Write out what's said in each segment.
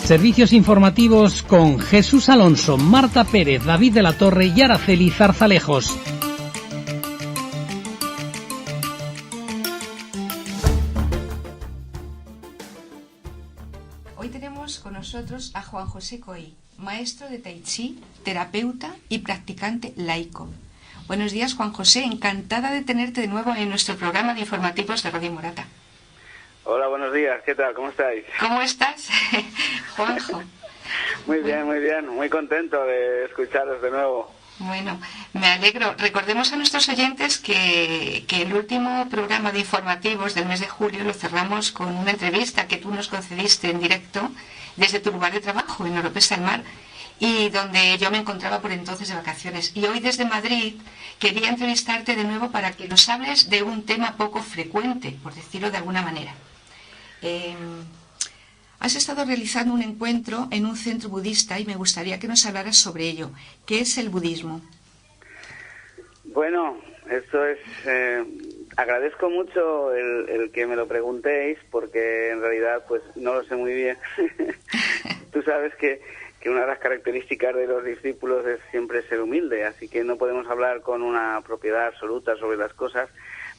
Servicios informativos con Jesús Alonso, Marta Pérez, David de la Torre y Araceli Zarzalejos. Hoy tenemos con nosotros a Juan José Coy, maestro de Tai Chi, terapeuta y practicante laico. Buenos días, Juan José. Encantada de tenerte de nuevo en nuestro programa de informativos de Radio Morata. Hola, buenos días. ¿Qué tal? ¿Cómo estáis? ¿Cómo estás, Juanjo? Muy bien, muy bien. Muy contento de escucharos de nuevo. Bueno, me alegro. Recordemos a nuestros oyentes que el último programa de informativos del mes de julio lo cerramos con una entrevista que tú nos concediste en directo desde tu lugar de trabajo en Oropesa del Mar, y donde yo me encontraba por entonces de vacaciones. Y hoy desde Madrid quería entrevistarte de nuevo para que nos hables de un tema poco frecuente, por decirlo de alguna manera. Has estado realizando un encuentro en un centro budista y me gustaría que nos hablaras sobre ello. ¿Qué es el budismo? Bueno, eso es... agradezco mucho el que me lo preguntéis, porque en realidad pues no lo sé muy bien. Tú sabes que una de las características de los discípulos es siempre ser humilde, así que no podemos hablar con una propiedad absoluta sobre las cosas,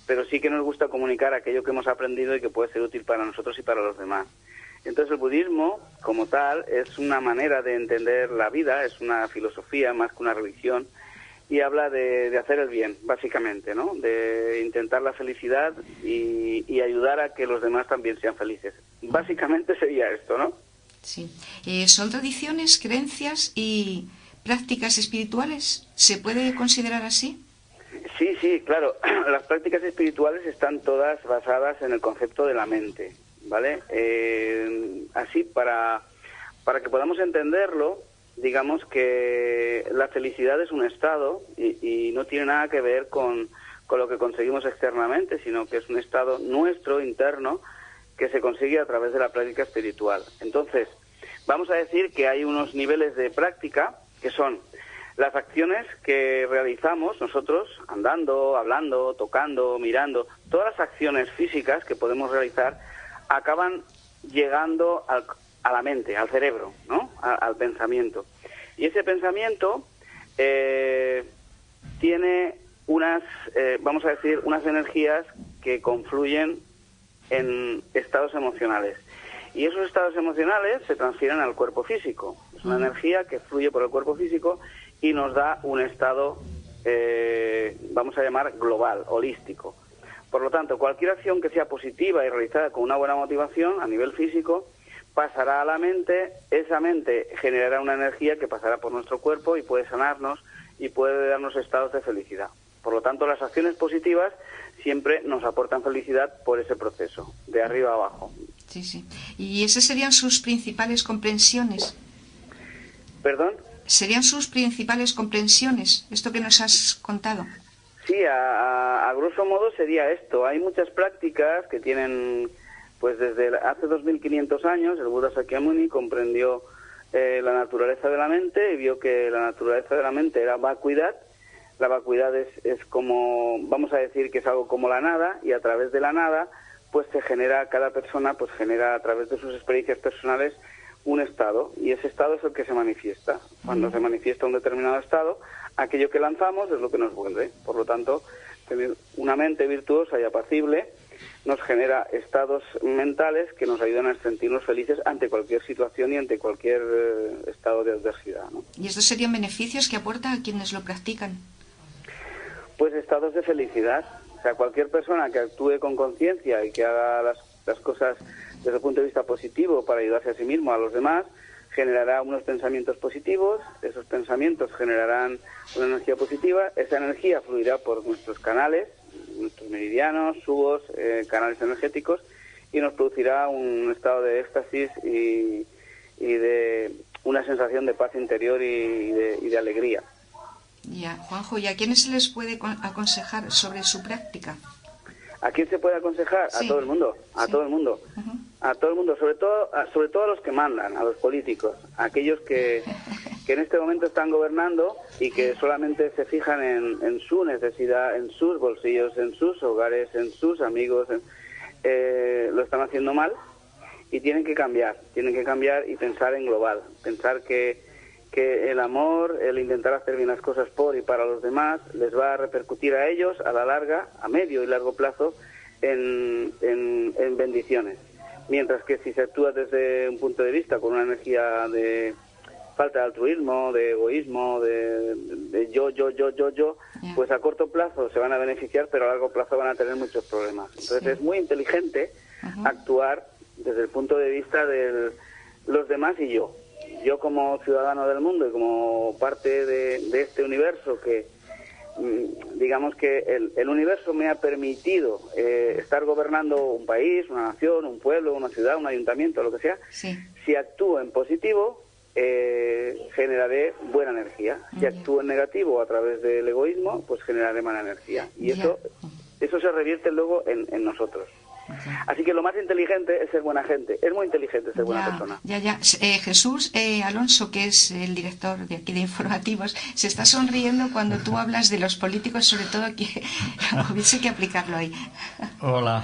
pero sí que nos gusta comunicar aquello que hemos aprendido y que puede ser útil para nosotros y para los demás. Entonces el budismo, como tal, es una manera de entender la vida, es una filosofía más que una religión, y habla de hacer el bien, básicamente, ¿no? De intentar la felicidad y ayudar a que los demás también sean felices. Básicamente sería esto, ¿no? Sí. ¿Son tradiciones, creencias y prácticas espirituales? ¿Se puede considerar así? Sí, claro. Las prácticas espirituales están todas basadas en el concepto de la mente, ¿vale? Así, para que podamos entenderlo, digamos que la felicidad es un estado y no tiene nada que ver con lo que conseguimos externamente, sino que es un estado nuestro, interno, que se consigue a través de la práctica espiritual. Entonces, vamos a decir que hay unos niveles de práctica que son las acciones que realizamos nosotros, andando, hablando, tocando, mirando. Todas las acciones físicas que podemos realizar acaban llegando a la mente, al cerebro, ¿no? Al pensamiento. Y ese pensamiento tiene unas, vamos a decir, unas energías que confluyen en estados emocionales. Y esos estados emocionales se transfieren al cuerpo físico. Es una energía que fluye por el cuerpo físico y nos da un estado, vamos a llamar, global, holístico. Por lo tanto, cualquier acción que sea positiva y realizada con una buena motivación a nivel físico pasará a la mente, esa mente generará una energía que pasará por nuestro cuerpo y puede sanarnos y puede darnos estados de felicidad. Por lo tanto, las acciones positivas siempre nos aportan felicidad por ese proceso, de arriba a abajo. Sí. ¿Y esas serían sus principales comprensiones? ¿Perdón? ¿Serían sus principales comprensiones, esto que nos has contado? Sí, a grosso modo sería esto. Hay muchas prácticas que tienen, pues desde hace 2500 años, el Buda Sakyamuni comprendió la naturaleza de la mente y vio que la naturaleza de la mente era vacuidad. La vacuidad es como, vamos a decir que es algo como la nada, y a través de la nada, pues se genera, cada persona pues genera a través de sus experiencias personales un estado, y ese estado es el que se manifiesta. Cuando se manifiesta un determinado estado, aquello que lanzamos es lo que nos vuelve. Por lo tanto, tener una mente virtuosa y apacible nos genera estados mentales que nos ayudan a sentirnos felices ante cualquier situación y ante cualquier estado de adversidad, ¿no? ¿Y estos serían beneficios que aporta a quienes lo practican? Pues estados de felicidad. O sea, cualquier persona que actúe con conciencia y que haga las cosas desde el punto de vista positivo para ayudarse a sí mismo, a los demás, generará unos pensamientos positivos, esos pensamientos generarán una energía positiva, esa energía fluirá por nuestros canales, nuestros meridianos, subos, canales energéticos, y nos producirá un estado de éxtasis y de una sensación de paz interior y de alegría. Ya, Juanjo, ¿y a quiénes se les puede aconsejar sobre su práctica? ¿A quién se puede aconsejar? Sí. A todo el mundo, a todo el mundo. Uh-huh. A todo el mundo, sobre todo a los que mandan, a los políticos, a aquellos que en este momento están gobernando y que solamente se fijan en su necesidad, en sus bolsillos, en sus hogares, en sus amigos, lo están haciendo mal. y tienen que cambiar y pensar en global, pensar que el amor, el intentar hacer bien las cosas por y para los demás, les va a repercutir a ellos a la larga, a medio y largo plazo, en bendiciones. Mientras que si se actúa desde un punto de vista con una energía de falta de altruismo, de egoísmo, de yo, pues a corto plazo se van a beneficiar, pero a largo plazo van a tener muchos problemas. Entonces es muy inteligente actuar desde el punto de vista de los demás y yo. Yo como ciudadano del mundo y como parte de este universo que, digamos que el universo me ha permitido estar gobernando un país, una nación, un pueblo, una ciudad, un ayuntamiento, lo que sea, si actúo en positivo, generaré buena energía. Si actúo en negativo a través del egoísmo, pues generaré mala energía. Y eso se revierte luego en nosotros. Así que lo más inteligente es ser buena gente. Es muy inteligente ser buena persona. Jesús Alonso, que es el director de aquí de Informativos, se está sonriendo cuando tú hablas de los políticos, sobre todo que hubiese que aplicarlo ahí. Hola,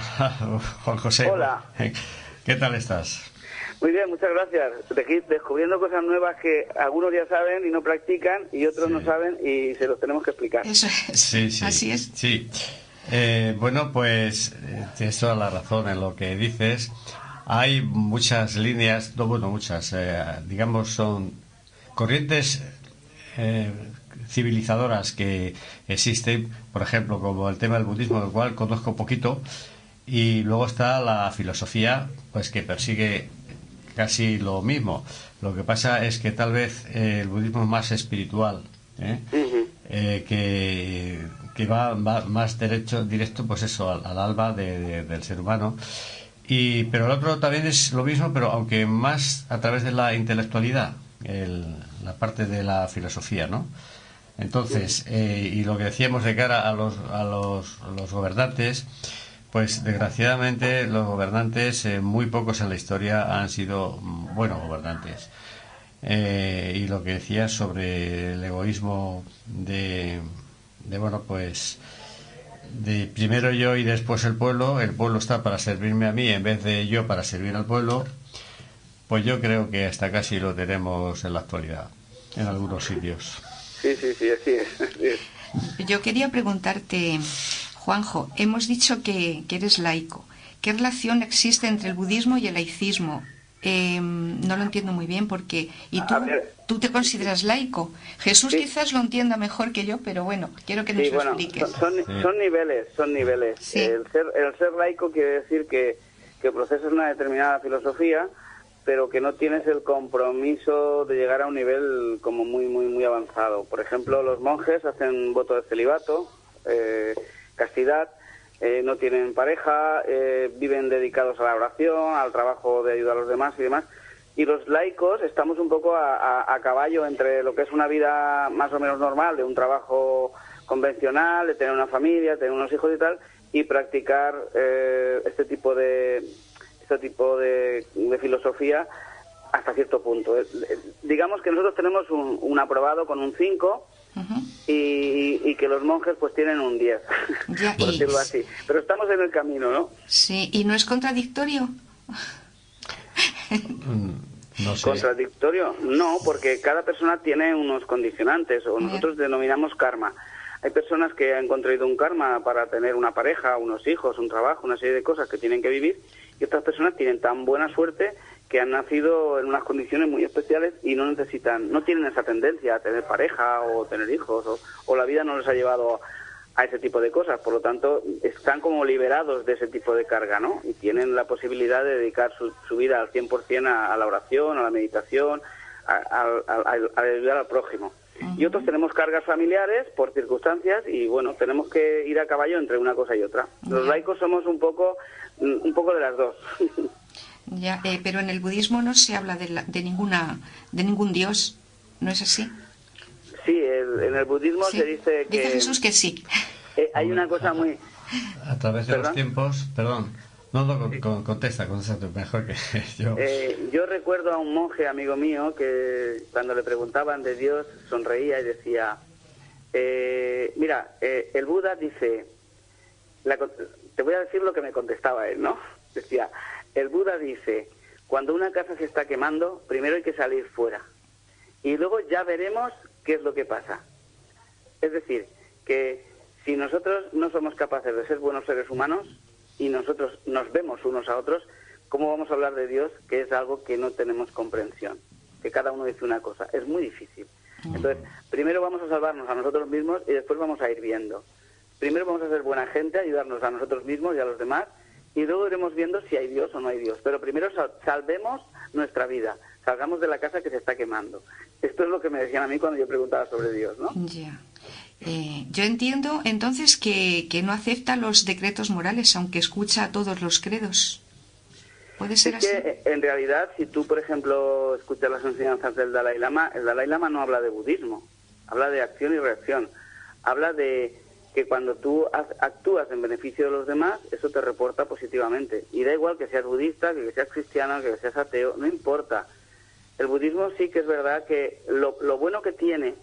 Juan José. Hola. ¿Qué tal estás? Muy bien, muchas gracias. Descubriendo cosas nuevas que algunos ya saben y no practican y otros no saben y se los tenemos que explicar. Eso es. Sí. Así es. Sí. Bueno, pues tienes toda la razón en lo que dices. Hay muchas líneas, digamos, son corrientes civilizadoras que existen, por ejemplo, como el tema del budismo, del cual conozco poquito, y luego está la filosofía, pues que persigue casi lo mismo. Lo que pasa es que tal vez el budismo es más espiritual, que va más directo, pues eso, al alma del ser humano. Pero el otro también es lo mismo, pero aunque más a través de la intelectualidad, la parte de la filosofía, ¿no? Entonces, y lo que decíamos de cara a los gobernantes, pues desgraciadamente los gobernantes, muy pocos en la historia han sido buenos gobernantes. Y lo que decías sobre el egoísmo de primero yo y después el pueblo está para servirme a mí en vez de yo para servir al pueblo, pues yo creo que hasta casi lo tenemos en la actualidad, en algunos sitios. Sí, así es. Yo quería preguntarte, Juanjo, hemos dicho que eres laico. ¿Qué relación existe entre el budismo y el laicismo? No lo entiendo muy bien porque... ¿Y tú te consideras laico? Jesús quizás lo entienda mejor que yo, pero bueno, quiero que nos lo expliques. Son niveles. Sí. El ser laico quiere decir que procesas una determinada filosofía, pero que no tienes el compromiso de llegar a un nivel como muy avanzado. Por ejemplo, los monjes hacen voto de celibato, castidad, no tienen pareja, viven dedicados a la oración, al trabajo de ayudar a los demás y demás. Y los laicos estamos un poco a caballo entre lo que es una vida más o menos normal, de un trabajo convencional, de tener una familia, tener unos hijos y tal, y practicar este tipo de filosofía hasta cierto punto. Digamos que nosotros tenemos un aprobado con un 5, y que los monjes pues tienen un 10, por decirlo así. Pero estamos en el camino, ¿no? Sí, ¿y no es contradictorio? No sé. ¿Contradictorio? No, porque cada persona tiene unos condicionantes, o nosotros denominamos karma. Hay personas que han contraído un karma para tener una pareja, unos hijos, un trabajo, una serie de cosas que tienen que vivir, y otras personas tienen tan buena suerte que han nacido en unas condiciones muy especiales y no tienen esa tendencia a tener pareja o tener hijos, o la vida no les ha llevado a ese tipo de cosas. Por lo tanto, están como liberados de ese tipo de carga, ¿no? Y tienen la posibilidad de dedicar su vida al 100% a la oración, a la meditación, a ayudar al prójimo. Y otros tenemos cargas familiares por circunstancias y, bueno, tenemos que ir a caballo entre una cosa y otra. Los laicos somos un poco de las dos. Ya, pero en el budismo no se habla de ningún dios, ¿no es así? Sí, en el budismo se dice que... Dice Jesús que sí. Hay una cosa muy... A través de los tiempos... Perdón. Contesta mejor que yo. Yo recuerdo a un monje amigo mío que cuando le preguntaban de Dios sonreía y decía... el Buda dice... te voy a decir lo que me contestaba él, ¿no? Decía... El Buda dice, cuando una casa se está quemando, primero hay que salir fuera. Y luego ya veremos qué es lo que pasa. Es decir, que si nosotros no somos capaces de ser buenos seres humanos y nosotros nos vemos unos a otros, ¿cómo vamos a hablar de Dios, que es algo que no tenemos comprensión? Que cada uno dice una cosa. Es muy difícil. Entonces, primero vamos a salvarnos a nosotros mismos y después vamos a ir viendo. Primero vamos a ser buena gente, ayudarnos a nosotros mismos y a los demás, y luego iremos viendo si hay Dios o no hay Dios. Pero primero salvemos nuestra vida, salgamos de la casa que se está quemando. Esto es lo que me decían a mí cuando yo preguntaba sobre Dios, ¿no? Ya. Yo entiendo entonces que no acepta los decretos morales, aunque escucha a todos los credos. ¿Puede ser así? Que en realidad, si tú, por ejemplo, escuchas las enseñanzas del Dalai Lama, el Dalai Lama no habla de budismo, habla de acción y reacción. Habla de que cuando tú actúas en beneficio de los demás, eso te reporta positivamente. Y da igual que seas budista, que seas cristiano, que seas ateo, no importa. El budismo sí que es verdad que lo bueno que tiene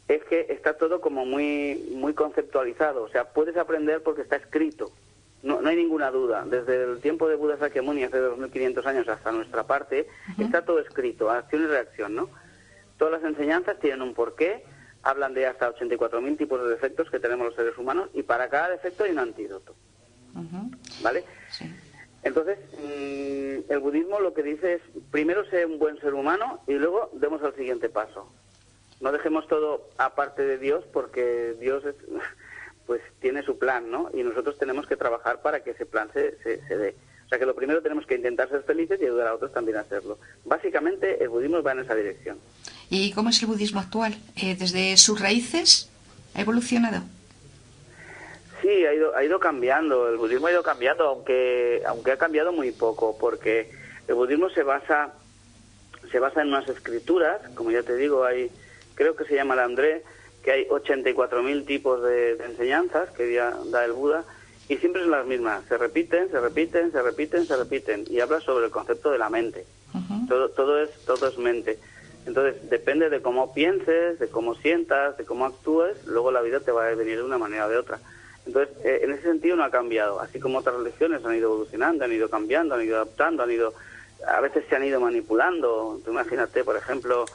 es que está todo como muy conceptualizado. O sea, puedes aprender porque está escrito. No hay ninguna duda. Desde el tiempo de Buda Sakyamuni, hace 2500 años, hasta nuestra parte, está todo escrito, acción y reacción, ¿no? Todas las enseñanzas tienen un porqué, hablan de hasta 84.000 tipos de defectos que tenemos los seres humanos, y para cada defecto hay un antídoto. ¿Vale? Sí. Entonces, el budismo lo que dice es, primero sé un buen ser humano y luego demos el siguiente paso. No dejemos todo aparte de Dios, porque Dios pues tiene su plan, ¿no? Y nosotros tenemos que trabajar para que ese plan se dé. O sea que lo primero tenemos que intentar ser felices y ayudar a otros también a hacerlo. Básicamente el budismo va en esa dirección. ¿Y cómo es el budismo actual? ¿Desde sus raíces ha evolucionado? Sí, ha ido cambiando. El budismo ha ido cambiando, aunque ha cambiado muy poco, porque el budismo se basa en unas escrituras, como ya te digo, creo que se llama el André, que hay 84.000 tipos de enseñanzas que da el Buda, y siempre son las mismas, se repiten, y habla sobre el concepto de la mente. Todo es mente. Entonces, depende de cómo pienses, de cómo sientas, de cómo actúes, luego la vida te va a venir de una manera o de otra. Entonces, en ese sentido no ha cambiado, así como otras religiones han ido evolucionando, han ido cambiando, han ido adaptando, a veces se han ido manipulando. Tú imagínate, por ejemplo,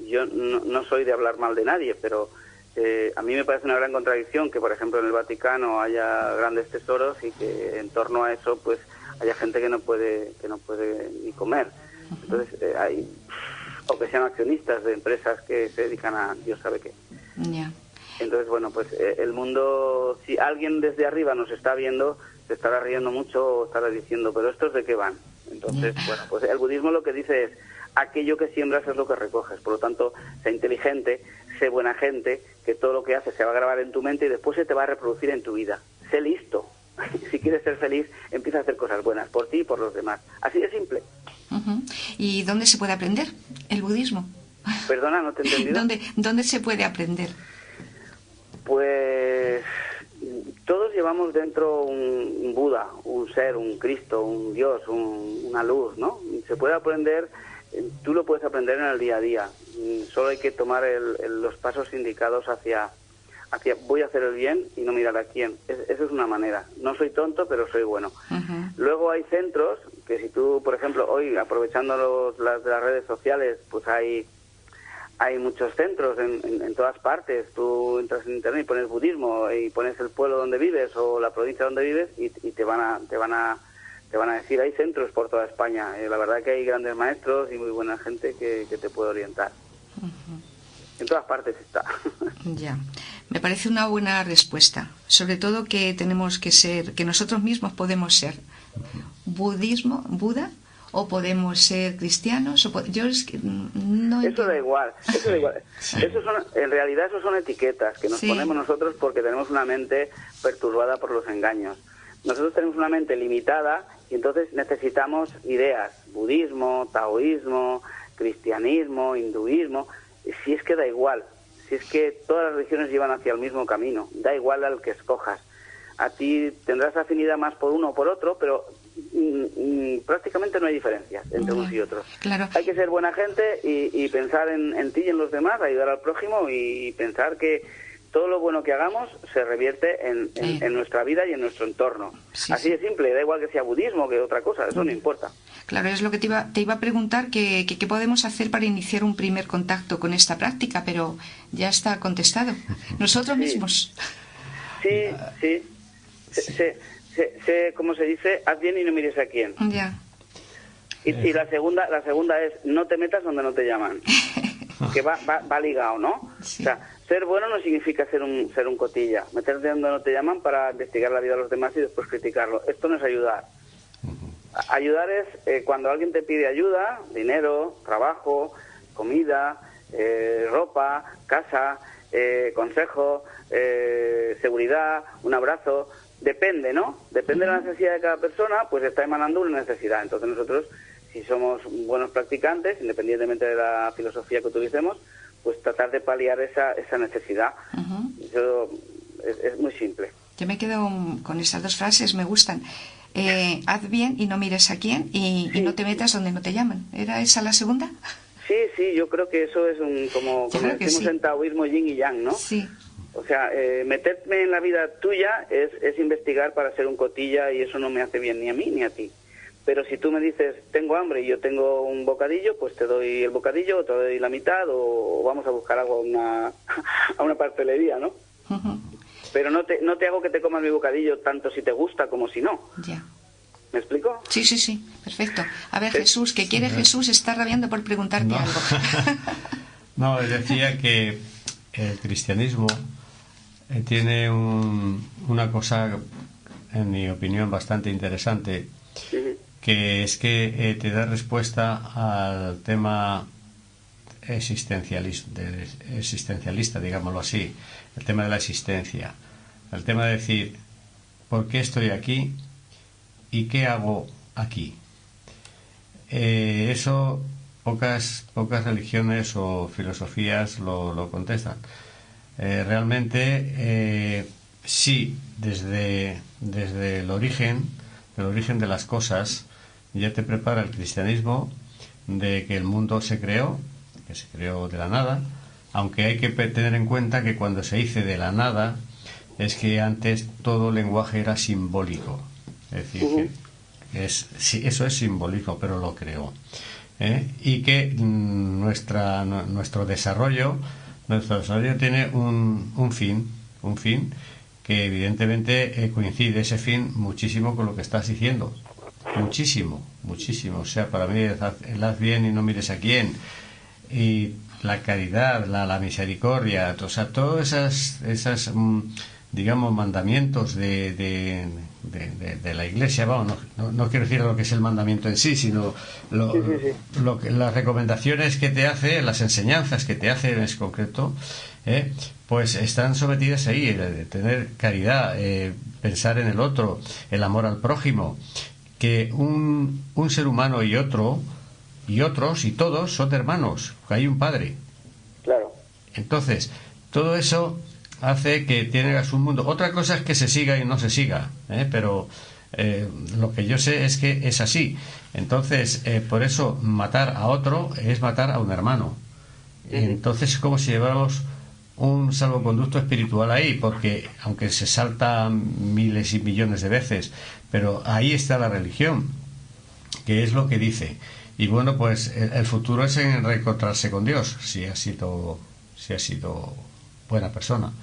yo no soy de hablar mal de nadie, pero a mí me parece una gran contradicción que, por ejemplo, en el Vaticano haya grandes tesoros y que en torno a eso pues haya gente que no puede ni comer. Entonces, o que sean accionistas de empresas que se dedican a Dios sabe qué. Yeah. Entonces, bueno, pues el mundo, si alguien desde arriba nos está viendo, se estará riendo mucho o estará diciendo, pero ¿estos de qué van? Entonces, bueno, pues el budismo lo que dice es, aquello que siembras es lo que recoges. Por lo tanto, sé inteligente, sé buena gente, que todo lo que haces se va a grabar en tu mente y después se te va a reproducir en tu vida. Sé listo. Si quieres ser feliz, empieza a hacer cosas buenas por ti y por los demás. Así de simple. ¿Y dónde se puede aprender el budismo? Perdona, no te he entendido. ¿Dónde se puede aprender? Pues todos llevamos dentro un Buda, un ser, un Cristo, un Dios, una luz, ¿no? Se puede aprender, tú lo puedes aprender en el día a día. Solo hay que tomar los pasos indicados hacia voy a hacer el bien y no mirar a quién. Eso es una manera. No soy tonto, pero soy bueno. Luego hay centros que si tú, por ejemplo, hoy aprovechando las redes sociales, pues hay muchos centros en todas partes. Tú entras en internet y pones budismo y pones el pueblo donde vives o la provincia donde vives y te van a decir, hay centros por toda España. La verdad que hay grandes maestros y muy buena gente que te puede orientar. En todas partes está. Ya, me parece una buena respuesta. Sobre todo que tenemos que ser, que nosotros mismos podemos ser Buda, o podemos ser cristianos, yo es que no entiendo. Eso da igual. Sí. En realidad eso son etiquetas que nos ponemos nosotros porque tenemos una mente perturbada por los engaños. Nosotros tenemos una mente limitada y entonces necesitamos ideas, budismo, taoísmo, cristianismo, hinduismo. Si es que da igual, si es que todas las religiones llevan hacia el mismo camino, da igual al que escojas. A ti tendrás afinidad más por uno o por otro, pero prácticamente no hay diferencias entre unos y otros. Claro. Hay que ser buena gente y pensar en ti y en los demás, ayudar al prójimo y pensar que todo lo bueno que hagamos se revierte en nuestra vida y en nuestro entorno. Sí, así de simple, da igual que sea budismo que otra cosa, eso no importa. Claro, es lo que te iba a preguntar, qué podemos hacer para iniciar un primer contacto con esta práctica, pero ya está contestado. Nosotros mismos. Sí. Como se dice, haz bien y no mires a quién. Ya. Y la segunda es, no te metas donde no te llaman. Que va ligado, ¿no? Sí. O sea, ser bueno no significa ser un cotilla. Meterte donde no te llaman para investigar la vida de los demás y después criticarlo. Esto no es ayudar. Ayudar es cuando alguien te pide ayuda, dinero, trabajo, comida, ropa, casa, consejo, seguridad, un abrazo. Depende, ¿no? Depende de la necesidad de cada persona, pues está emanando una necesidad. Entonces nosotros, si somos buenos practicantes, independientemente de la filosofía que utilicemos, pues tratar de paliar esa necesidad. Eso es muy simple. Yo me quedo con esas dos frases, me gustan. Haz bien y no mires a quién, y no te metas donde no te llaman. ¿Era esa la segunda? Sí, yo creo que eso es como decimos en taoísmo, yin y yang, ¿no? Sí. O sea, meterme en la vida tuya es investigar para ser un cotilla, y eso no me hace bien ni a mí ni a ti. Pero si tú me dices, tengo hambre y yo tengo un bocadillo, pues te doy el bocadillo, o te doy la mitad, o vamos a buscar algo a una pastelería, ¿no? Pero no te hago que te comas mi bocadillo tanto si te gusta como si no. Ya. ¿Me explico? Sí, perfecto. A ver, Jesús, ¿qué quiere Jesús? Está rabiando por preguntarte algo. No, decía que el cristianismo tiene una cosa, en mi opinión, bastante interesante, que es que te da respuesta al tema existencialista, digámoslo así, el tema de la existencia, el tema de decir, ¿por qué estoy aquí y qué hago aquí? Eso pocas religiones o filosofías lo contestan. Realmente sí, desde el origen de las cosas ya te prepara el cristianismo de que el mundo se creó de la nada, aunque hay que tener en cuenta que cuando se dice de la nada es que antes todo lenguaje era simbólico, es decir, eso es simbolismo, pero lo creó, y que nuestro desarrollo tiene un fin que evidentemente coincide ese fin muchísimo con lo que estás diciendo, muchísimo. O sea, para mí el haz bien y no mires a quién, y la caridad, la misericordia, o sea, todos esas digamos, mandamientos de la Iglesia, vamos, no quiero decir lo que es el mandamiento en sí, sino las recomendaciones que te hace, las enseñanzas que te hace en ese concreto, pues están sometidas ahí, tener caridad, pensar en el otro, el amor al prójimo, que un ser humano y otros y todos son hermanos, que hay un padre. Claro. Entonces, todo eso hace que tengas un mundo. Otra cosa es que se siga y no se siga, pero lo que yo sé es que es así. Entonces, por eso matar a otro es matar a un hermano. Entonces es como si lleváramos un salvoconducto espiritual ahí, porque aunque se salta miles y millones de veces, pero ahí está la religión, que es lo que dice. Y bueno, pues el futuro es en reencontrarse con Dios, si ha sido buena persona.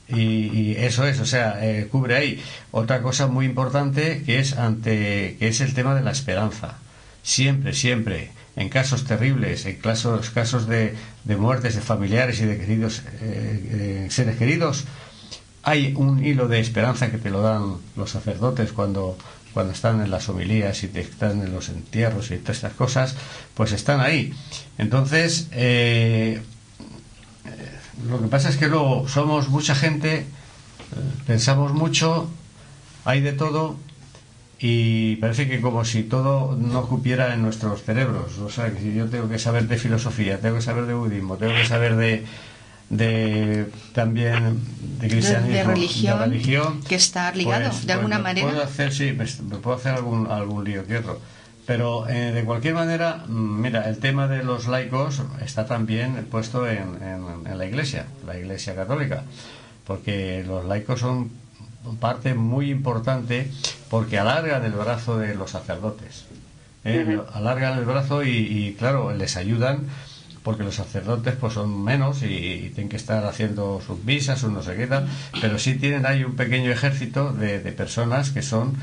Y eso es, o sea, cubre ahí. Otra cosa muy importante que es el tema de la esperanza. Siempre, en casos terribles, en casos de muertes de familiares y de queridos seres queridos, hay un hilo de esperanza que te lo dan los sacerdotes cuando están en las homilías y te están en los entierros y todas estas cosas, pues están ahí. Entonces, lo que pasa es que luego somos mucha gente, pensamos mucho, hay de todo, y parece que como si todo no cupiera en nuestros cerebros. O sea, que si yo tengo que saber de filosofía, tengo que saber de budismo, tengo que saber también de cristianismo, de religión, que está ligado, pues, de alguna manera. Me puedo hacer algún lío que otro, Pero de cualquier manera, mira, el tema de los laicos está también puesto en la Iglesia católica, porque los laicos son parte muy importante porque alargan el brazo de los sacerdotes. Alargan el brazo y claro, les ayudan, porque los sacerdotes pues son menos y tienen que estar haciendo sus misas, sus no sé qué tal, pero sí tienen ahí un pequeño ejército de personas que son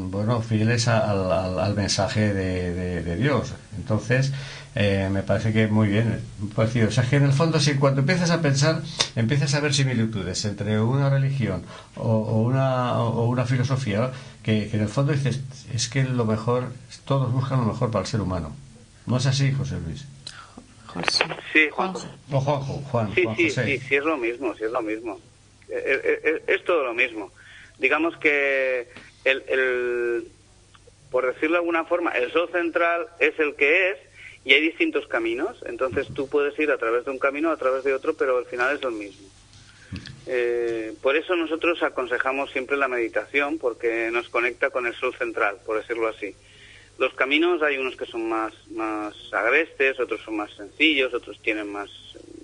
bueno, fieles al mensaje de Dios. Entonces me parece que muy bien parecido. O sea, que en el fondo, si cuando empiezas a pensar, empiezas a ver similitudes entre una religión o una filosofía, que en el fondo dices, es que lo mejor, todos buscan lo mejor para el ser humano. ¿No es así, José Luis? Sí, Juan. O Juan José. Sí, es lo mismo. Es todo lo mismo. Digamos que por decirlo de alguna forma, el sol central es el que es y hay distintos caminos. Entonces tú puedes ir a través de un camino, a través de otro, pero al final es lo mismo. Por eso nosotros aconsejamos siempre la meditación, porque nos conecta con el sol central, por decirlo así. Los caminos hay unos que son más agrestes, otros son más sencillos, otros tienen más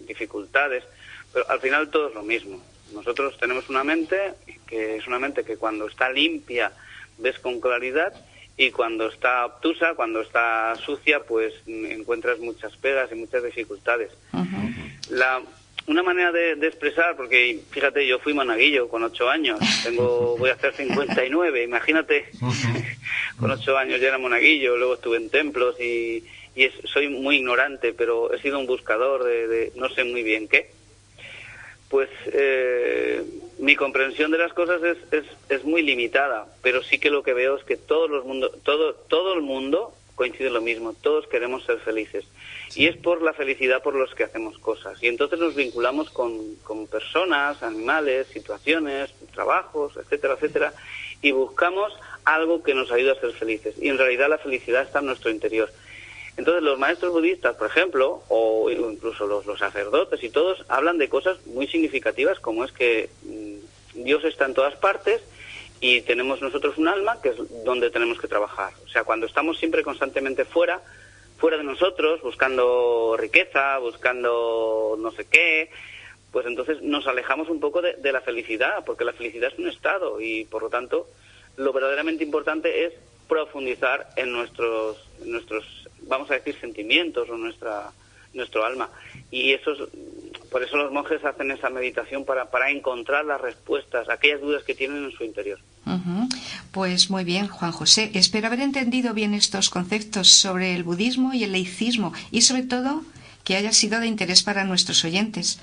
dificultades, pero al final todo es lo mismo. Nosotros tenemos una mente que es una mente que cuando está limpia ves con claridad, y cuando está obtusa, cuando está sucia, pues encuentras muchas pegas y muchas dificultades. Una manera de expresar, porque fíjate, yo fui monaguillo con 8 años, voy a hacer 59, imagínate, con 8 años ya era monaguillo, luego estuve en templos y soy muy ignorante, pero he sido un buscador de no sé muy bien qué. Pues mi comprensión de las cosas es muy limitada, pero sí que lo que veo es que todo el mundo coincide en lo mismo, todos queremos ser felices. Sí. Y es por la felicidad por los que hacemos cosas. Y entonces nos vinculamos con personas, animales, situaciones, trabajos, etcétera, etcétera, y buscamos algo que nos ayude a ser felices. Y en realidad la felicidad está en nuestro interior. Entonces los maestros budistas, por ejemplo, o incluso los sacerdotes y todos, hablan de cosas muy significativas, como es que Dios está en todas partes y tenemos nosotros un alma que es donde tenemos que trabajar. O sea, cuando estamos siempre constantemente fuera de nosotros, buscando riqueza, buscando no sé qué, pues entonces nos alejamos un poco de la felicidad, porque la felicidad es un estado y, por lo tanto, lo verdaderamente importante es profundizar en nuestros vamos a decir, sentimientos o nuestro alma. Y por eso los monjes hacen esa meditación para encontrar las respuestas a aquellas dudas que tienen en su interior. Pues muy bien, Juan José. Espero haber entendido bien estos conceptos sobre el budismo y el laicismo, y sobre todo que haya sido de interés para nuestros oyentes.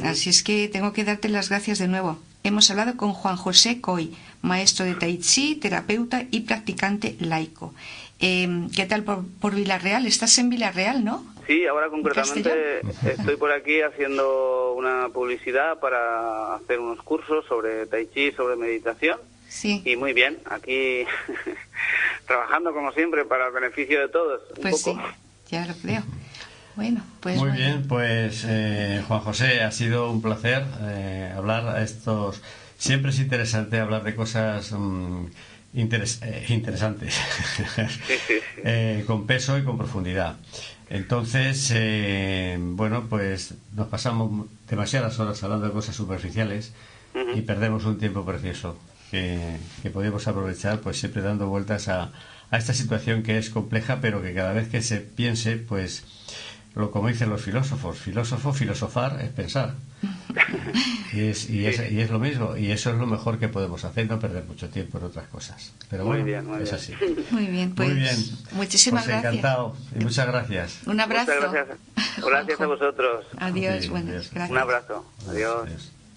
Así es que tengo que darte las gracias de nuevo. Hemos hablado con Juan José Coy, maestro de Tai Chi, terapeuta y practicante laico. ¿Qué tal por Villarreal? Estás en Villarreal, ¿no? Sí, ahora concretamente estoy por aquí haciendo una publicidad para hacer unos cursos sobre Tai Chi, sobre meditación. Sí. Y muy bien, aquí trabajando como siempre para el beneficio de todos. Pues sí, ya lo creo. Bueno, pues muy bien, pues Juan José, ha sido un placer hablar a estos. Siempre es interesante hablar de cosas interesantes, con peso y con profundidad. Entonces, bueno, pues nos pasamos demasiadas horas hablando de cosas superficiales y perdemos un tiempo precioso que podemos aprovechar, pues siempre dando vueltas a esta situación que es compleja, pero que cada vez que se piense, pues como dicen los filosofar es pensar. Y es lo mismo, y eso es lo mejor que podemos hacer, no perder mucho tiempo en otras cosas. Pero bueno, muy bien. Así. Muy bien, pues muy bien. Muchísimas pues gracias. Encantado y muchas gracias. Un abrazo. Muchas gracias a vosotros. Adiós, buenas, gracias. Un abrazo. Adiós.